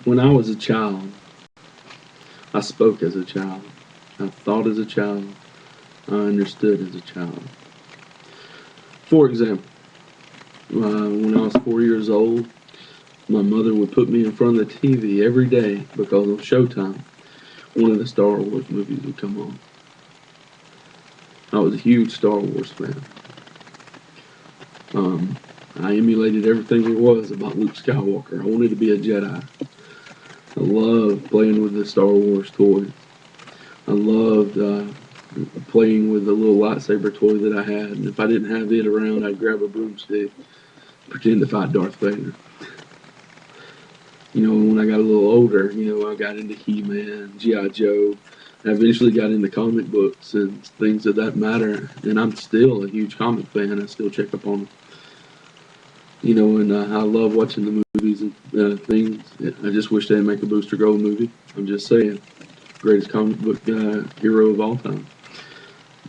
When I was a child, I spoke as a child. I thought as a child. I understood as a child. For example, when I was 4 years old, my mother would put me in front of the TV every day because on Showtime, one of the Star Wars movies would come on. I was a huge Star Wars fan. Um, I emulated everything there was about Luke Skywalker. I wanted to be a Jedi. I loved playing with the Star Wars toys. I loved playing with the little lightsaber toy that I had. And if I didn't have it around, I'd grab a broomstick, pretend to fight Darth Vader. When I got a little older, I got into He-Man, G.I. Joe. I eventually got into comic books and things of that matter. And I'm still a huge comic fan. I still check up on them. And I love watching the movies and things. I just wish they'd make a Booster Gold movie. I'm just saying. Greatest comic book hero of all time.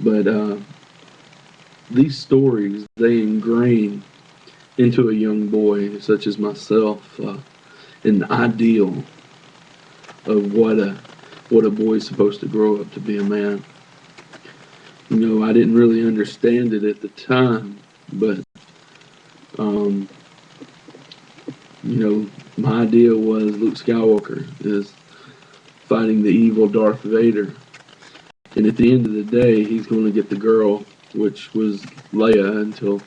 But these stories, they ingrain into a young boy such as myself an ideal of what a boy's supposed to grow up to be a man. I didn't really understand it at the time, but my idea was Luke Skywalker is fighting the evil Darth Vader. And at the end of the day, he's going to get the girl, which was Leia, until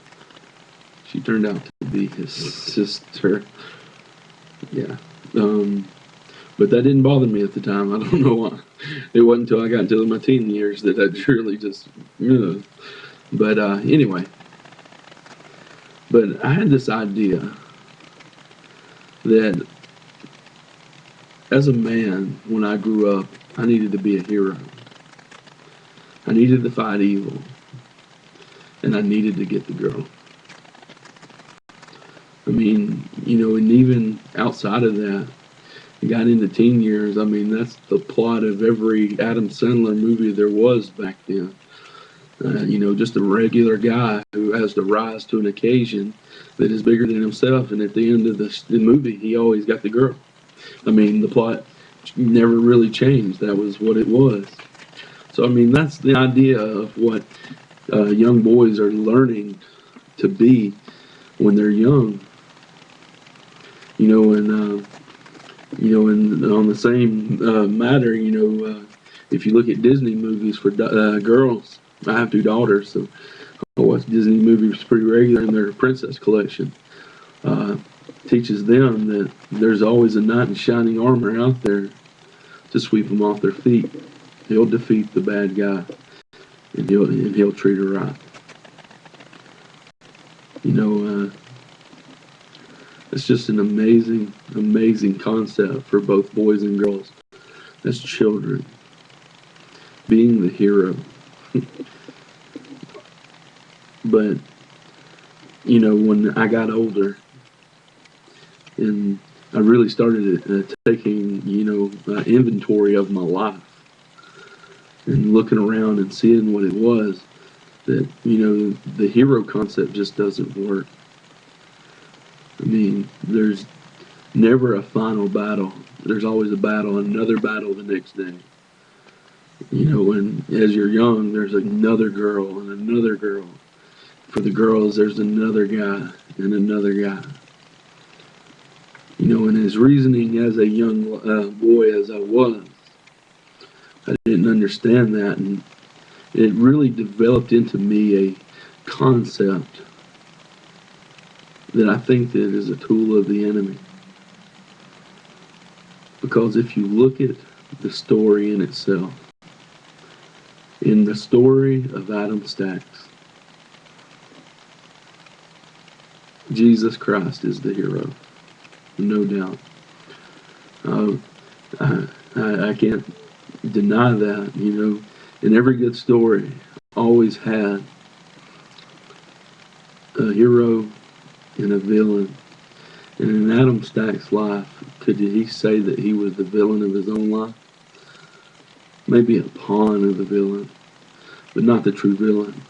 she turned out to be his sister. Yeah. But that didn't bother me at the time. I don't know why. It wasn't until I got into my teen years that I really just, But anyway. But I had this idea that as a man, when I grew up, I needed to be a hero. I needed to fight evil. And I needed to get the girl. I mean, and even outside of that, I got into teen years. I mean, that's the plot of every Adam Sandler movie there was back then. Just a regular guy who has to rise to an occasion that is bigger than himself. And at the end of the movie, he always got the girl. I mean, the plot never really changed. That was what it was. So, I mean, that's the idea of what young boys are learning to be when they're young. And on the same matter, if you look at Disney movies for girls, I have two daughters, so I watch Disney movies pretty regular in their princess collection. Teaches them that there's always a knight in shining armor out there to sweep them off their feet. He'll defeat the bad guy, and he'll treat her right. It's just an amazing, amazing concept for both boys and girls as children. Being the hero. But, when I got older and I really started taking, inventory of my life and looking around and seeing what it was, that, the hero concept just doesn't work. I mean, there's never a final battle. There's always a battle, another battle the next day. And as you're young, there's another girl and another girl. For the girls, there's another guy and another guy. And his reasoning as a young boy as I was, I didn't understand that. And it really developed into me a concept that I think that is a tool of the enemy. Because if you look at the story in itself, in the story of Adam Stacks, Jesus Christ is the hero, no doubt. I can't deny that, And every good story always had a hero and a villain. And in Adam Stack's life, could he say that he was the villain of his own life? Maybe a pawn of the villain, but not the true villain.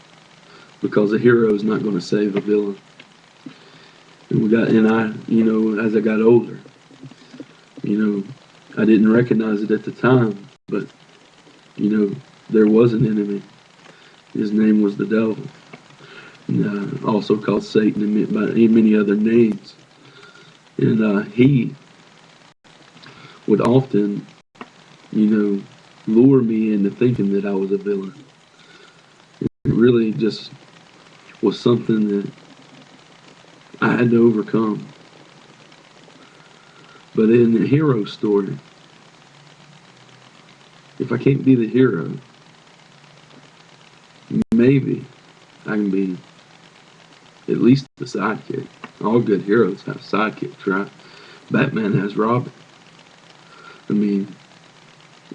Because a hero is not going to save a villain. And as I got older, You know, I didn't recognize it at the time, but, you know, there was an enemy. His name was the devil, and, also called Satan and by many other names. And he would often, you know, lure me into thinking that I was a villain. It really just was something that I had to overcome. But in the hero story, if I can't be the hero, maybe I can be at least the sidekick. All good heroes have sidekicks, right? Batman has Robin. I mean,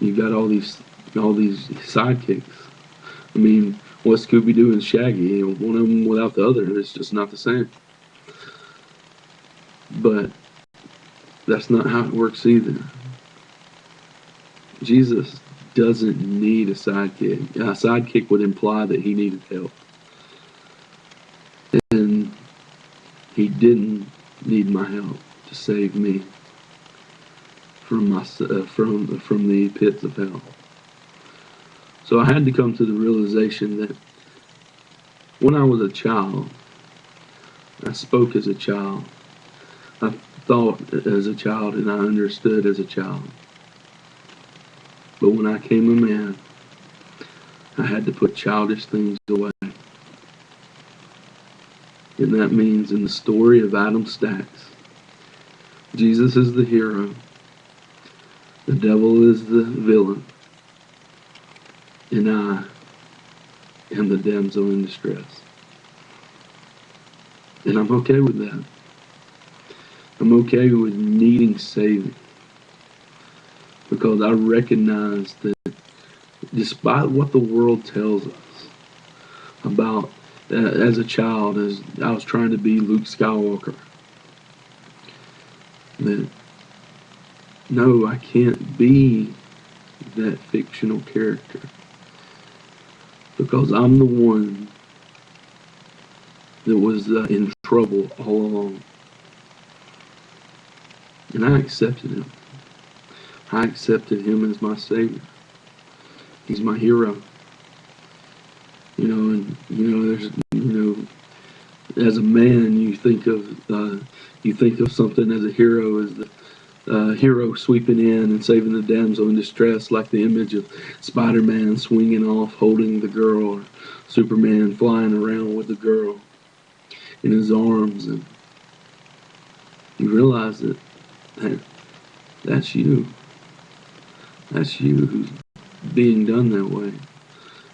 you've got all these sidekicks. I mean, what's Scooby Doo and Shaggy? You know, one of them without the other, it's just not the same. But that's not how it works either. Jesus doesn't need a sidekick. A sidekick would imply that he needed help, and he didn't need my help to save me from from the pits of hell. So I had to come to the realization that when I was a child, I spoke as a child, I thought as a child, and I understood as a child. But when I came a man, I had to put childish things away. And that means in the story of Adam Stacks, Jesus is the hero, the devil is the villain, and I am the damsel in distress. And I'm okay with that. I'm okay with needing saving, because I recognize that despite what the world tells us about, as a child, as I was trying to be Luke Skywalker, that no, I can't be that fictional character, because I'm the one that was in trouble all along. And I accepted him. I accepted him as my savior. He's my hero. You know, and there's, as a man, you think of something as a hero as the hero sweeping in and saving the damsel in distress, like the image of Spider-Man swinging off, holding the girl, or Superman flying around with the girl in his arms, and you realize that that's you. That's you who's being done that way.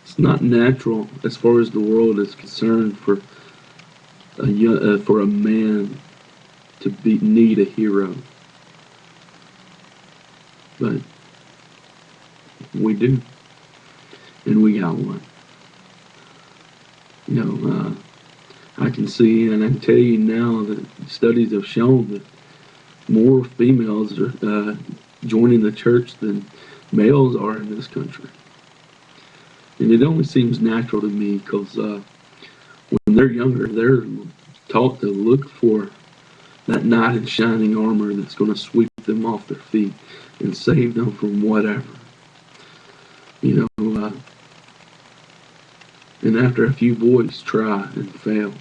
It's not natural, as far as the world is concerned, for a man to need a hero, but we do, and we got one. You know, I can see, and I can tell you now that studies have shown that more females are joining the church than males are in this country. And it only seems natural to me because when they're younger, they're taught to look for that knight in shining armor that's going to sweep them off their feet and save them from whatever. You know, and after a few boys try and fail,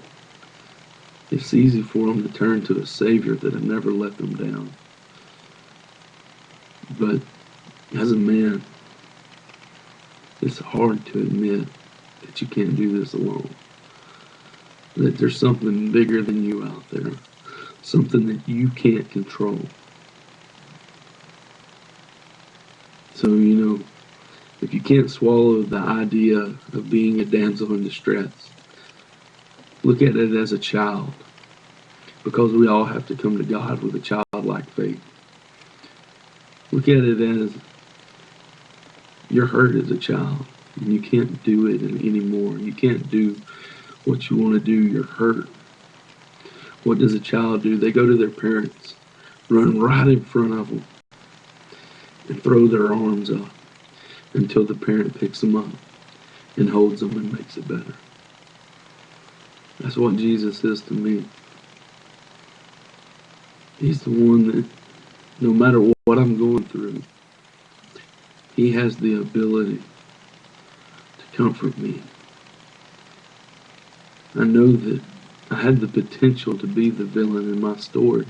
it's easy for them to turn to a savior that have never let them down. But as a man, it's hard to admit that you can't do this alone. That there's something bigger than you out there. Something that you can't control. So, if you can't swallow the idea of being a damsel in distress, look at it as a child. Because we all have to come to God with a childlike faith. Look at it as you're hurt as a child, and you can't do it anymore. You can't do what you want to do. You're hurt. What does a child do? They go to their parents, run right in front of them, and throw their arms up until the parent picks them up and holds them and makes it better. That's what Jesus is to me. He's the one that No matter what I'm going through, He has the ability to comfort me. I know that I had the potential to be the villain in my story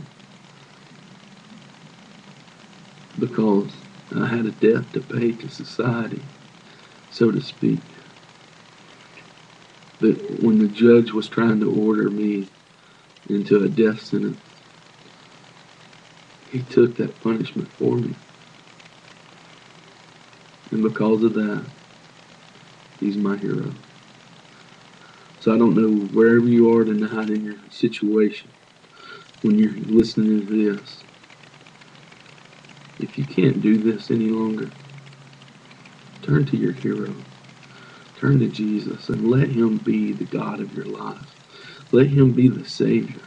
because I had a debt to pay to society, so to speak. That when the judge was trying to order me into a death sentence, He took that punishment for me. And because of that, He's my hero. So I don't know wherever you are tonight in your situation, when you're listening to this, if you can't do this any longer, turn to your hero. Turn to Jesus and let Him be the God of your life. Let Him be the Savior.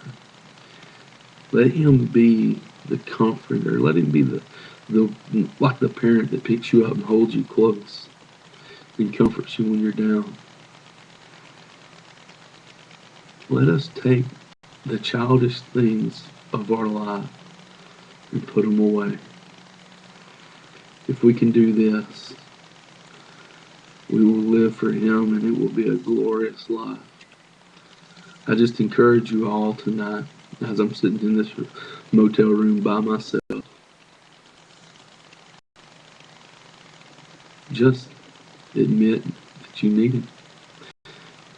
Let Him be the comforter. Let Him be the like the parent that picks you up and holds you close and comforts you when you're down. Let us take the childish things of our life and put them away. If we can do this, we will live for Him and it will be a glorious life. I just encourage you all tonight, as I'm sitting in this motel room by myself, just admit that you need Him.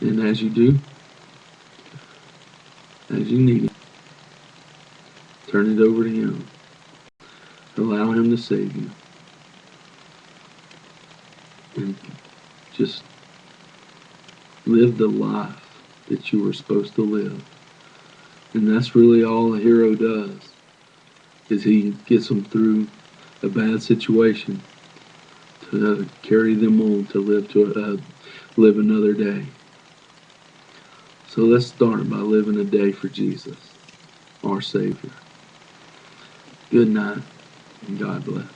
And as you do, as you need Him, turn it over to Him. Allow Him to save you. And just live the life that you were supposed to live. And that's really all a hero does, is he gets them through a bad situation to carry them on to live another day. So let's start by living a day for Jesus, our Savior. Good night, and God bless.